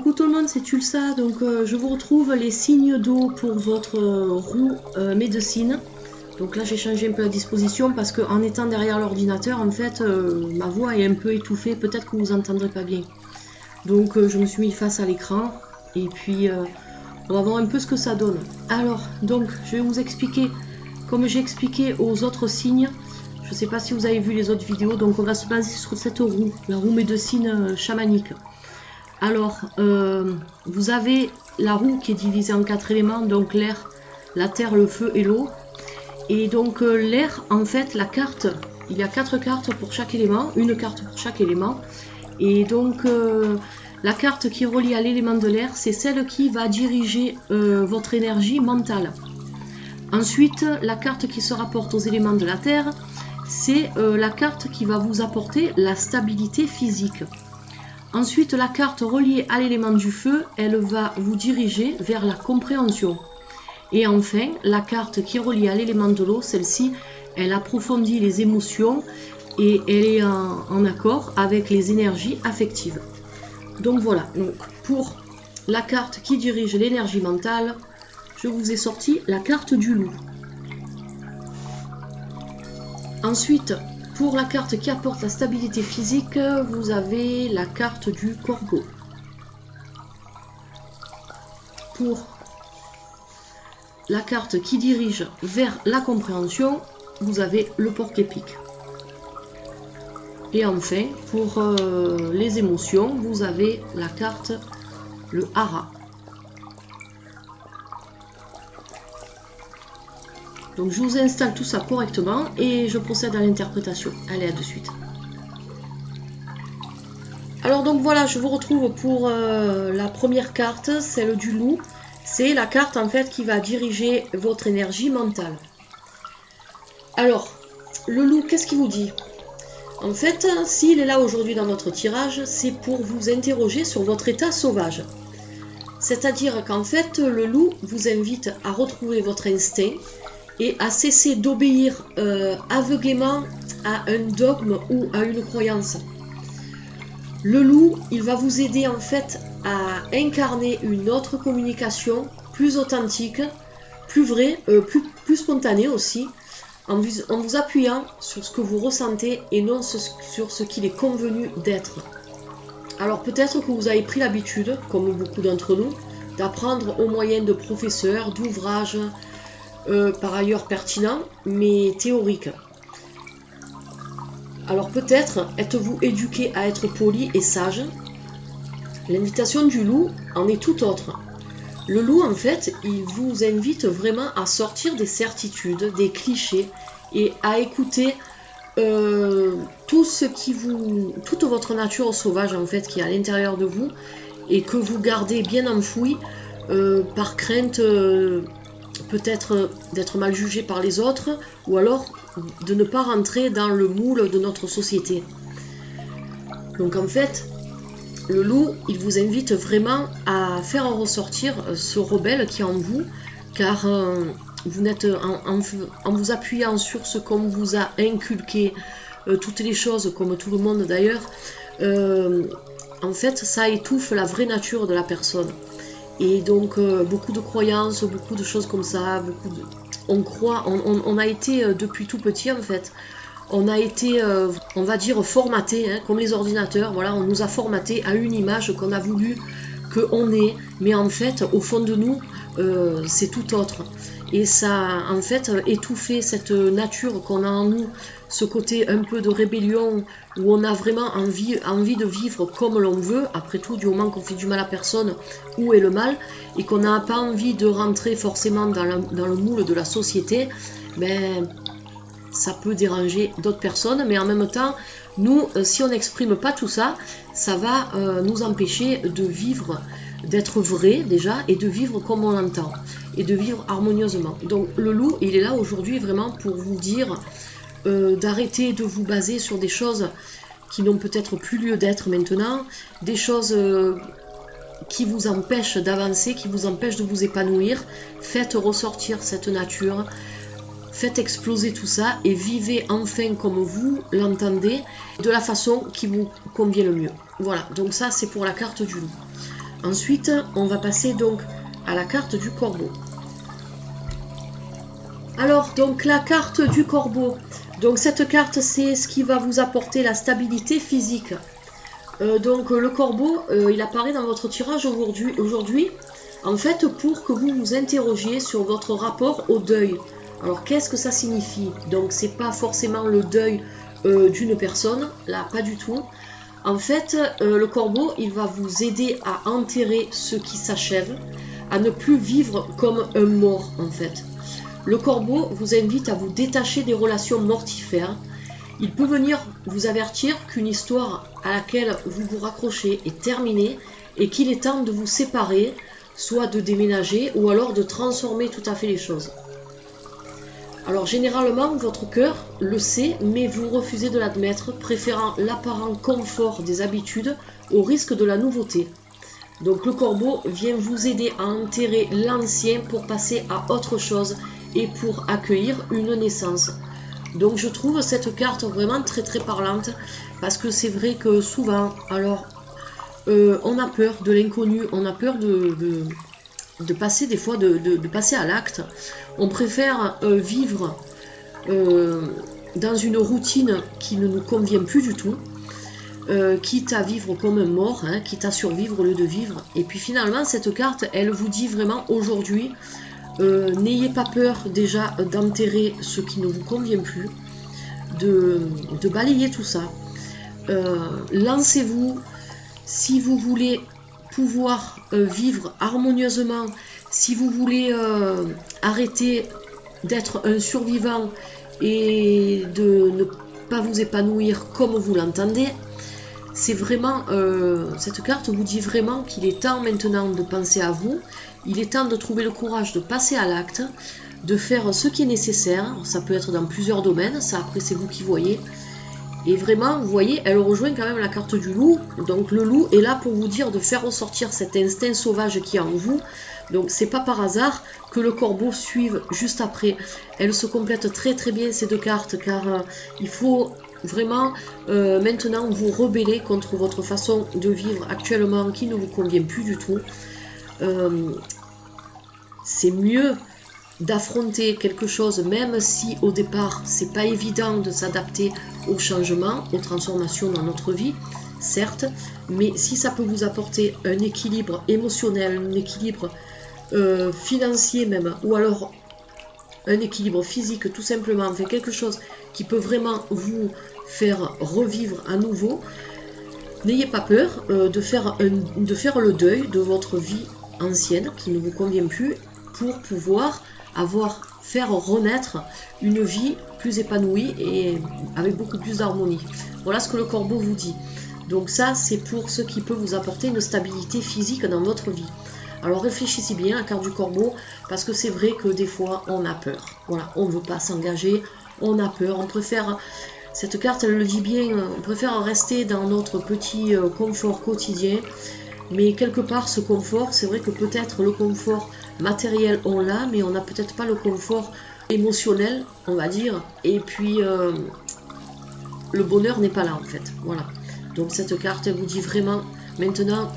Coucou tout le monde, c'est Tulsa. Donc je vous retrouve les signes d'eau pour votre roue médecine. Donc là j'ai changé un peu la disposition parce qu'en étant derrière l'ordinateur, en fait ma voix est un peu étouffée, peut-être que vous entendrez pas bien. Donc je me suis mis face à l'écran et puis on va voir un peu ce que ça donne. Alors donc je vais vous expliquer, comme j'ai expliqué aux autres signes. Je sais pas si vous avez vu les autres vidéos, donc on va se baser sur cette roue, la roue médecine chamanique. Alors, vous avez la roue qui est divisée en 4 éléments, donc l'air, la terre, le feu et l'eau. Et donc l'air, en fait, la carte, il y a 4 cartes pour chaque élément, une carte pour chaque élément. Et donc la carte qui est reliée à l'élément de l'air, c'est celle qui va diriger votre énergie mentale. Ensuite, la carte qui se rapporte aux éléments de la terre, c'est la carte qui va vous apporter la stabilité physique. Ensuite, la carte reliée à l'élément du feu, elle va vous diriger vers la compréhension. Et enfin, la carte qui est reliée à l'élément de l'eau, celle-ci, elle approfondit les émotions et elle est en accord avec les énergies affectives. Donc voilà, donc pour la carte qui dirige l'énergie mentale, je vous ai sorti la carte du loup. Ensuite, pour la carte qui apporte la stabilité physique, vous avez la carte du corbeau. Pour la carte qui dirige vers la compréhension, vous avez le porc-épic. Et enfin, pour les émotions, vous avez la carte le hara. Donc je vous installe tout ça correctement et je procède à l'interprétation. Allez, à de suite. Alors donc voilà, je vous retrouve pour la première carte, celle du loup. C'est la carte en fait qui va diriger votre énergie mentale. Alors, le loup, qu'est-ce qu'il vous dit? En fait, s'il est là aujourd'hui dans votre tirage, c'est pour vous interroger sur votre état sauvage. C'est-à-dire qu'en fait, le loup vous invite à retrouver votre instinct et à cesser d'obéir aveuglément à un dogme ou à une croyance. Le loup, il va vous aider en fait à incarner une autre communication plus authentique, plus vraie, plus spontanée aussi, en vous appuyant sur ce que vous ressentez et non sur ce qu'il est convenu d'être. Alors peut-être que vous avez pris l'habitude, comme beaucoup d'entre nous, d'apprendre au moyen de professeurs, d'ouvrages, par ailleurs pertinent, mais théorique. Alors peut-être êtes-vous éduqué à être poli et sage. L'invitation du loup en est tout autre. Le loup, en fait, il vous invite vraiment à sortir des certitudes, des clichés, et à écouter tout ce qui toute votre nature sauvage, en fait, qui est à l'intérieur de vous, et que vous gardez bien enfoui par crainte peut-être d'être mal jugé par les autres, ou alors de ne pas rentrer dans le moule de notre société. Donc en fait, le loup, il vous invite vraiment à faire ressortir ce rebelle qui est en vous, car vous n'êtes en vous appuyant sur ce qu'on vous a inculqué, toutes les choses, comme tout le monde d'ailleurs, en fait, ça étouffe la vraie nature de la personne. Et donc beaucoup de croyances, beaucoup de choses comme ça, on croit, on a été depuis tout petit en fait, on a été, on va dire, formaté, hein, comme les ordinateurs, voilà, on nous a formaté à une image qu'on a voulu qu'on ait, mais en fait, au fond de nous, c'est tout autre. Et ça, en fait, étouffer cette nature qu'on a en nous, ce côté un peu de rébellion, où on a vraiment envie de vivre comme l'on veut, après tout, du moment qu'on fait du mal à personne, où est le mal, et qu'on n'a pas envie de rentrer forcément dans le moule de la société, ben, ça peut déranger d'autres personnes, mais en même temps, nous, si on n'exprime pas tout ça, ça va nous empêcher de vivre, d'être vrai déjà, et de vivre comme on l'entend, et de vivre harmonieusement. Donc le loup, il est là aujourd'hui vraiment pour vous dire d'arrêter de vous baser sur des choses qui n'ont peut-être plus lieu d'être maintenant, des choses qui vous empêchent d'avancer, qui vous empêchent de vous épanouir. Faites ressortir cette nature, faites exploser tout ça et vivez enfin comme vous l'entendez, de la façon qui vous convient le mieux. Voilà, donc ça c'est pour la carte du loup. Ensuite, on va passer donc à la carte du corbeau. Alors, donc la carte du corbeau. Donc cette carte, c'est ce qui va vous apporter la stabilité physique. Donc le corbeau, il apparaît dans votre tirage aujourd'hui, en fait, pour que vous vous interrogiez sur votre rapport au deuil. Alors, qu'est-ce que ça signifie? Donc, c'est pas forcément le deuil d'une personne, là, pas du tout. En fait, le corbeau, il va vous aider à enterrer ce qui s'achève, à ne plus vivre comme un mort, en fait. Le corbeau vous invite à vous détacher des relations mortifères. Il peut venir vous avertir qu'une histoire à laquelle vous vous raccrochez est terminée et qu'il est temps de vous séparer, soit de déménager ou alors de transformer tout à fait les choses. Alors généralement, votre cœur le sait, mais vous refusez de l'admettre, préférant l'apparent confort des habitudes au risque de la nouveauté. Donc le corbeau vient vous aider à enterrer l'ancien pour passer à autre chose et pour accueillir une naissance. Donc je trouve cette carte vraiment très très parlante, parce que c'est vrai que souvent, alors on a peur de l'inconnu, on a peur de passer des fois, de passer à l'acte. On préfère vivre dans une routine qui ne nous convient plus du tout, quitte à vivre comme un mort, hein, quitte à survivre au lieu de vivre. Et puis finalement, cette carte, elle vous dit vraiment aujourd'hui, n'ayez pas peur déjà d'enterrer ce qui ne vous convient plus, de balayer tout ça. Lancez-vous. Si vous voulez pouvoir vivre harmonieusement, si vous voulez arrêter d'être un survivant et de ne pas vous épanouir comme vous l'entendez, c'est vraiment, cette carte vous dit vraiment qu'il est temps maintenant de penser à vous, il est temps de trouver le courage de passer à l'acte, de faire ce qui est nécessaire. Ça peut être dans plusieurs domaines, ça après c'est vous qui voyez. Et vraiment, vous voyez, elle rejoint quand même la carte du loup. Donc le loup est là pour vous dire de faire ressortir cet instinct sauvage qui est en vous. Donc c'est pas par hasard que le corbeau suive juste après. Elles se complètent très très bien ces deux cartes, car il faut vraiment maintenant vous rebeller contre votre façon de vivre actuellement qui ne vous convient plus du tout. C'est mieux d'affronter quelque chose, même si au départ c'est pas évident de s'adapter aux changements, aux transformations dans notre vie, certes, mais si ça peut vous apporter un équilibre émotionnel, un équilibre financier même, ou alors un équilibre physique tout simplement, enfin quelque chose qui peut vraiment vous faire revivre à nouveau, n'ayez pas peur de faire le deuil de votre vie ancienne qui ne vous convient plus, pour pouvoir faire renaître une vie plus épanouie et avec beaucoup plus d'harmonie. Voilà ce que le corbeau vous dit. Donc ça, c'est pour ce qui peut vous apporter une stabilité physique dans votre vie. Alors réfléchissez bien à la carte du corbeau, parce que c'est vrai que des fois on a peur. Voilà, on ne veut pas s'engager, on a peur, on préfère, cette carte elle le dit bien, on préfère rester dans notre petit confort quotidien. Mais quelque part, ce confort, c'est vrai que peut-être le confort matériel, on l'a, mais on n'a peut-être pas le confort émotionnel, on va dire. Et puis, le bonheur n'est pas là, en fait. Voilà. Donc, cette carte, elle vous dit vraiment, maintenant,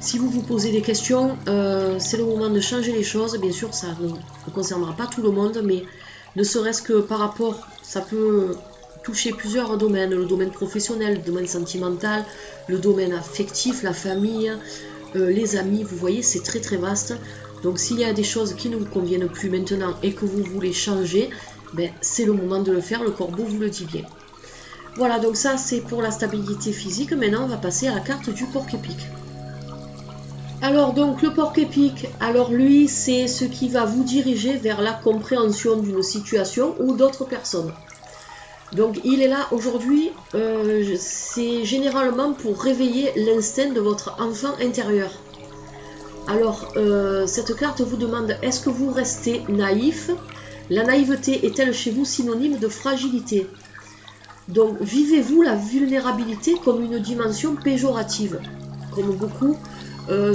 si vous vous posez des questions, c'est le moment de changer les choses. Bien sûr, ça ne concernera pas tout le monde, mais ne serait-ce que par rapport, ça peut toucher plusieurs domaines, le domaine professionnel, le domaine sentimental, le domaine affectif, la famille, les amis, vous voyez, c'est très très vaste. Donc s'il y a des choses qui ne vous conviennent plus maintenant et que vous voulez changer, ben, c'est le moment de le faire, le corbeau vous le dit bien. Voilà, donc ça c'est pour la stabilité physique. Maintenant on va passer à la carte du porc-épic. Alors donc le porc-épic, alors lui c'est ce qui va vous diriger vers la compréhension d'une situation ou d'autres personnes. Donc il est là aujourd'hui, c'est généralement pour réveiller l'instinct de votre enfant intérieur. Alors cette carte vous demande, est-ce que vous restez naïf? La naïveté est-elle chez vous synonyme de fragilité? Donc vivez-vous la vulnérabilité comme une dimension péjorative? Comme beaucoup,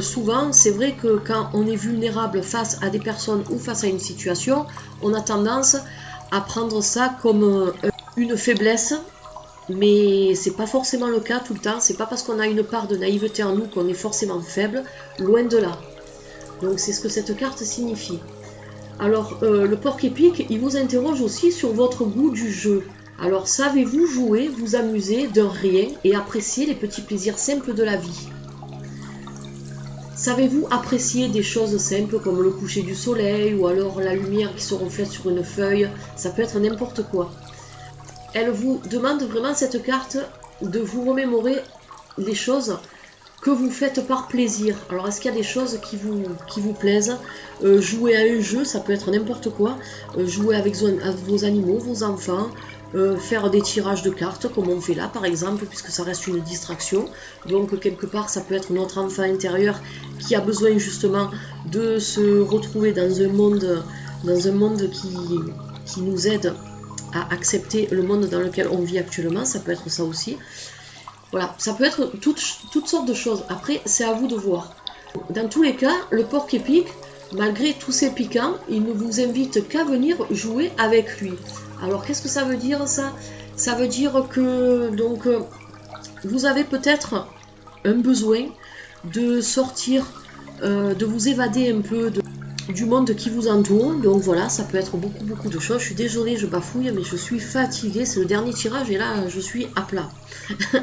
souvent c'est vrai que quand on est vulnérable face à des personnes ou face à une situation, on a tendance à prendre ça comme une faiblesse, mais c'est pas forcément le cas tout le temps. C'est pas parce qu'on a une part de naïveté en nous qu'on est forcément faible, loin de là. Donc c'est ce que cette carte signifie. Alors le porc épique, il vous interroge aussi sur votre goût du jeu. Alors savez-vous jouer, vous amuser d'un rien et apprécier les petits plaisirs simples de la vie? Savez-vous apprécier des choses simples comme le coucher du soleil ou alors la lumière qui se reflète sur une feuille? Ça peut être n'importe quoi. Elle vous demande vraiment, cette carte, de vous remémorer les choses que vous faites par plaisir. Alors est-ce qu'il y a des choses qui vous plaisent? Jouer à un jeu, ça peut être n'importe quoi. Jouer avec vos animaux, vos enfants. Faire des tirages de cartes comme on fait là par exemple, puisque ça reste une distraction. Donc quelque part ça peut être notre enfant intérieur qui a besoin justement de se retrouver dans un monde qui nous aide à accepter le monde dans lequel on vit actuellement. Ça peut être ça aussi. Voilà, ça peut être toutes sortes de choses. Après, c'est à vous de voir. Dans tous les cas, le porc épique, malgré tous ses piquants, il ne vous invite qu'à venir jouer avec lui. Alors, qu'est-ce que ça veut dire, ça? Ça veut dire que, donc, vous avez peut-être un besoin de sortir, de vous évader un peu du monde qui vous entoure. Donc voilà, ça peut être beaucoup de choses. Je suis désolée, je bafouille, mais je suis fatiguée. C'est le dernier tirage et là, je suis à plat.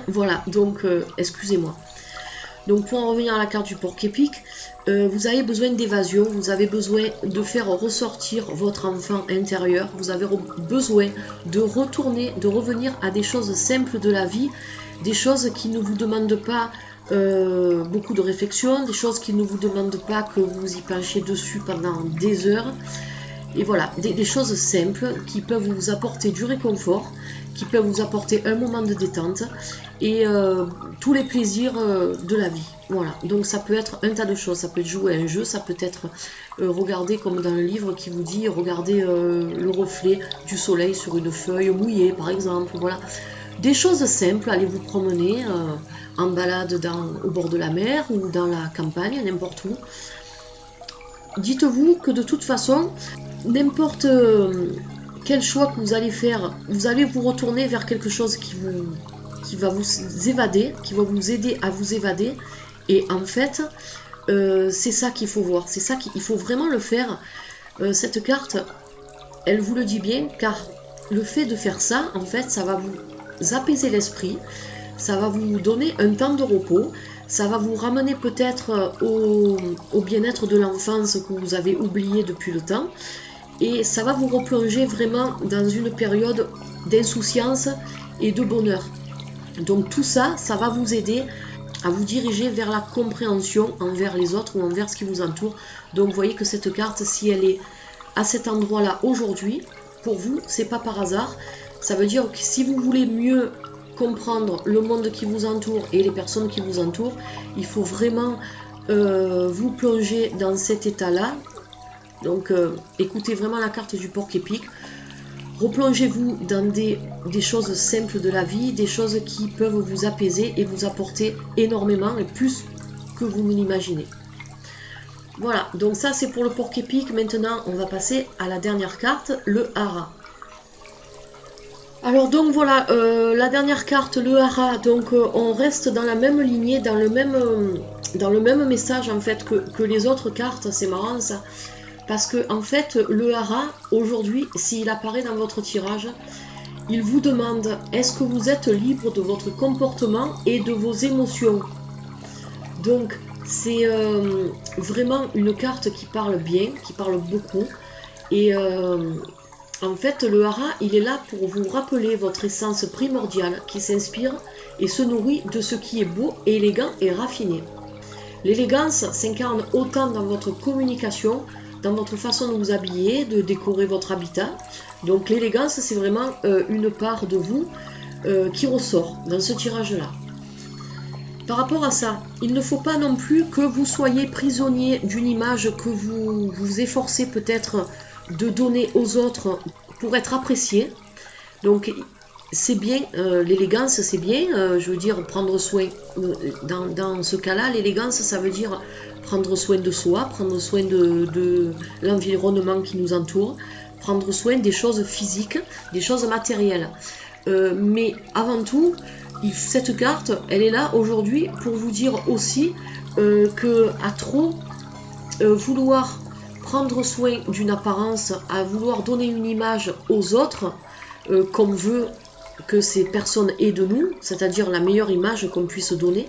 Voilà, donc excusez-moi. Donc pour en revenir à la carte du porc épique, vous avez besoin d'évasion, vous avez besoin de faire ressortir votre enfant intérieur, vous avez besoin de revenir à des choses simples de la vie, des choses qui ne vous demandent pas beaucoup de réflexion, des choses qui ne vous demandent pas que vous y penchiez dessus pendant des heures. Et voilà, des choses simples qui peuvent vous apporter du réconfort, qui peuvent vous apporter un moment de détente et tous les plaisirs de la vie. Voilà, donc ça peut être un tas de choses, ça peut être jouer à un jeu, ça peut être regarder comme dans le livre qui vous dit, regarder le reflet du soleil sur une feuille mouillée par exemple, voilà. Des choses simples, allez vous promener en balade au bord de la mer ou dans la campagne, n'importe où. Dites-vous que de toute façon, n'importe quel choix que vous allez faire, vous allez vous retourner vers quelque chose qui va vous évader, qui va vous aider à vous évader. Et en fait, c'est ça qu'il faut voir, c'est ça qu'il faut vraiment le faire. Cette carte, elle vous le dit bien, car le fait de faire ça, en fait, ça va vous apaiser l'esprit, ça va vous donner un temps de repos, ça va vous ramener peut-être au bien-être de l'enfance que vous avez oublié depuis le temps, et ça va vous replonger vraiment dans une période d'insouciance et de bonheur. Donc tout ça, ça va vous aider à vous diriger vers la compréhension envers les autres ou envers ce qui vous entoure. Donc vous voyez que cette carte, si elle est à cet endroit-là aujourd'hui, pour vous, c'est pas par hasard. Ça veut dire que si vous voulez mieux comprendre le monde qui vous entoure et les personnes qui vous entourent, il faut vraiment vous plonger dans cet état-là. Donc écoutez vraiment la carte du porc épique. Replongez-vous dans des choses simples de la vie, des choses qui peuvent vous apaiser et vous apporter énormément et plus que vous ne l'imaginez. Voilà, donc ça c'est pour le porc épique. Maintenant on va passer à la dernière carte, le hara. Alors donc voilà, la dernière carte, le hara, donc on reste dans la même lignée, dans le même message en fait que les autres cartes. C'est marrant ça, parce que en fait le hara aujourd'hui, s'il apparaît dans votre tirage, il vous demande est-ce que vous êtes libre de votre comportement et de vos émotions. Donc c'est vraiment une carte qui parle bien, qui parle beaucoup, et en fait, le hara, il est là pour vous rappeler votre essence primordiale qui s'inspire et se nourrit de ce qui est beau, élégant et raffiné. L'élégance s'incarne autant dans votre communication, dans votre façon de vous habiller, de décorer votre habitat. Donc l'élégance, c'est vraiment une part de vous qui ressort dans ce tirage-là. Par rapport à ça, il ne faut pas non plus que vous soyez prisonnier d'une image que vous vous efforcez peut-être de donner aux autres pour être apprécié. Donc c'est bien, l'élégance c'est bien, je veux dire prendre soin, dans ce cas-là l'élégance ça veut dire prendre soin de soi, prendre soin de l'environnement qui nous entoure, prendre soin des choses physiques, des choses matérielles. Mais avant tout, cette carte, elle est là aujourd'hui pour vous dire aussi que à trop vouloir prendre soin d'une apparence, à vouloir donner une image aux autres, qu'on veut que ces personnes aient de nous, c'est-à-dire la meilleure image qu'on puisse donner,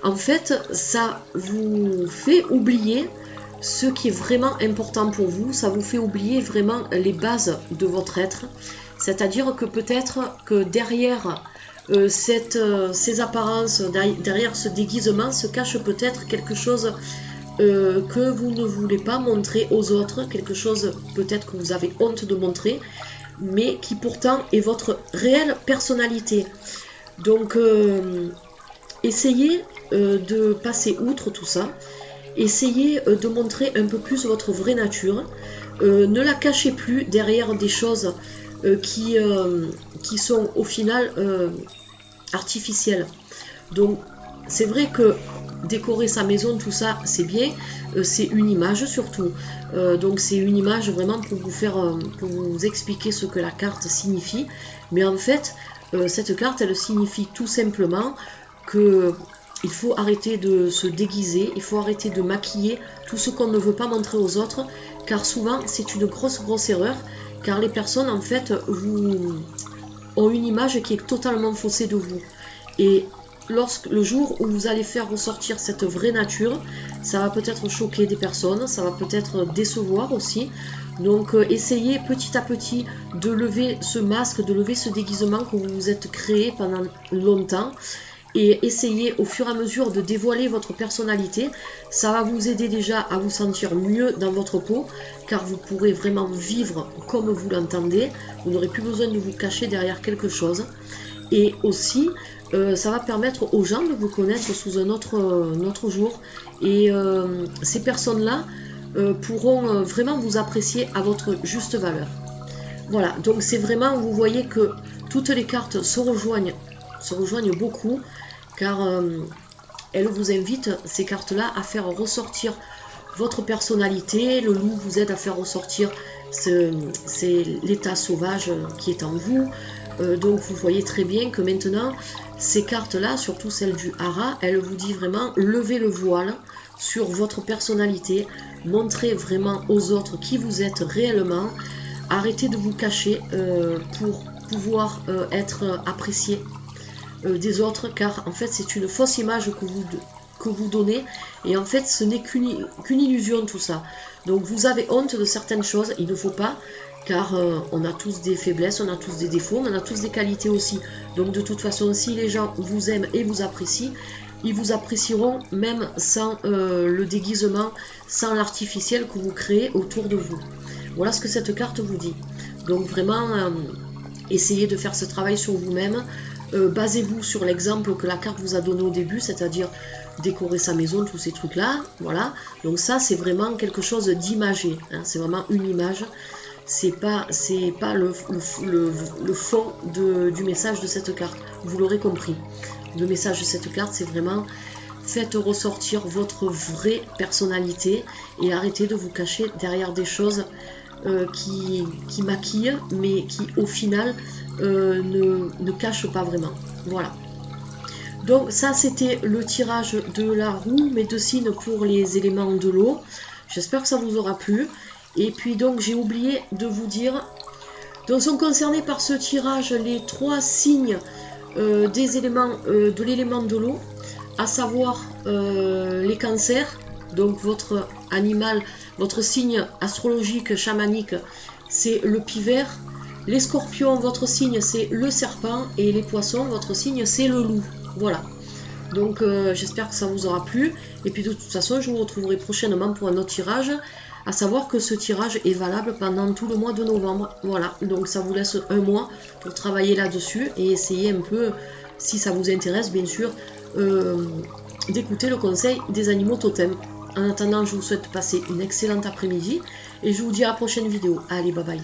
en fait, ça vous fait oublier ce qui est vraiment important pour vous, ça vous fait oublier vraiment les bases de votre être, c'est-à-dire que peut-être que derrière ces apparences, derrière ce déguisement se cache peut-être quelque chose que vous ne voulez pas montrer aux autres, quelque chose peut-être que vous avez honte de montrer, mais qui pourtant est votre réelle personnalité. Donc essayez de passer outre tout ça, essayez de montrer un peu plus votre vraie nature, ne la cachez plus derrière des choses qui sont au final artificielles. Donc c'est vrai que décorer sa maison, tout ça, c'est bien, c'est une image surtout. Donc c'est une image vraiment pour vous expliquer ce que la carte signifie. Mais en fait, cette carte, elle signifie tout simplement que il faut arrêter de se déguiser, il faut arrêter de maquiller tout ce qu'on ne veut pas montrer aux autres, car souvent c'est une grosse erreur, car les personnes en fait ont une image qui est totalement faussée de vous. Et le jour où vous allez faire ressortir cette vraie nature, ça va peut-être choquer des personnes, ça va peut-être décevoir aussi. Donc essayez petit à petit de lever ce masque, de lever ce déguisement que vous vous êtes créé pendant longtemps. Et essayez au fur et à mesure de dévoiler votre personnalité. Ça va vous aider déjà à vous sentir mieux dans votre peau, car vous pourrez vraiment vivre comme vous l'entendez. Vous n'aurez plus besoin de vous cacher derrière quelque chose. Et aussi, ça va permettre aux gens de vous connaître sous un autre jour. Et ces personnes-là pourront vraiment vous apprécier à votre juste valeur. Voilà, donc c'est vraiment, vous voyez que toutes les cartes se rejoignent beaucoup, car elles vous invitent, ces cartes-là, à faire ressortir votre personnalité. Le loup vous aide à faire ressortir l'état sauvage qui est en vous. Donc vous voyez très bien que maintenant, ces cartes-là, surtout celle du hara, elle vous dit vraiment levez le voile sur votre personnalité, montrez vraiment aux autres qui vous êtes réellement, arrêtez de vous cacher pour pouvoir être apprécié des autres, car en fait c'est une fausse image que vous donnez, et en fait ce n'est qu'une illusion tout ça. Donc vous avez honte de certaines choses, il ne faut pas, car on a tous des faiblesses, on a tous des défauts, on a tous des qualités aussi. Donc de toute façon, si les gens vous aiment et vous apprécient, ils vous apprécieront même sans le déguisement, sans l'artificiel que vous créez autour de vous. Voilà ce que cette carte vous dit. Donc vraiment, essayez de faire ce travail sur vous-même. Basez-vous sur l'exemple que la carte vous a donné au début, c'est-à-dire décorer sa maison, tous ces trucs-là. Voilà. Donc ça, c'est vraiment quelque chose d'imagé. Hein. C'est vraiment une image. C'est pas le fond du message de cette carte. Vous l'aurez compris. Le message de cette carte, c'est vraiment faites ressortir votre vraie personnalité et arrêtez de vous cacher derrière des choses qui maquillent, mais qui au final ne cachent pas vraiment. Voilà. Donc ça, c'était le tirage de la roue médecine pour les éléments de l'eau. J'espère que ça vous aura plu. Et puis donc j'ai oublié de vous dire, donc sont concernés par ce tirage les 3 signes des éléments de l'élément de l'eau, à savoir les cancers, donc votre animal, votre signe astrologique chamanique, c'est le pivert. Les scorpions, votre signe c'est le serpent, et les poissons, votre signe c'est le loup. Voilà. Donc j'espère que ça vous aura plu, et puis de toute façon je vous retrouverai prochainement pour un autre tirage, à savoir que ce tirage est valable pendant tout le mois de novembre. Voilà, donc ça vous laisse un mois pour travailler là-dessus et essayer un peu, si ça vous intéresse bien sûr, d'écouter le conseil des animaux totems. En attendant, je vous souhaite de passer une excellente après-midi et je vous dis à la prochaine vidéo. Allez, bye bye.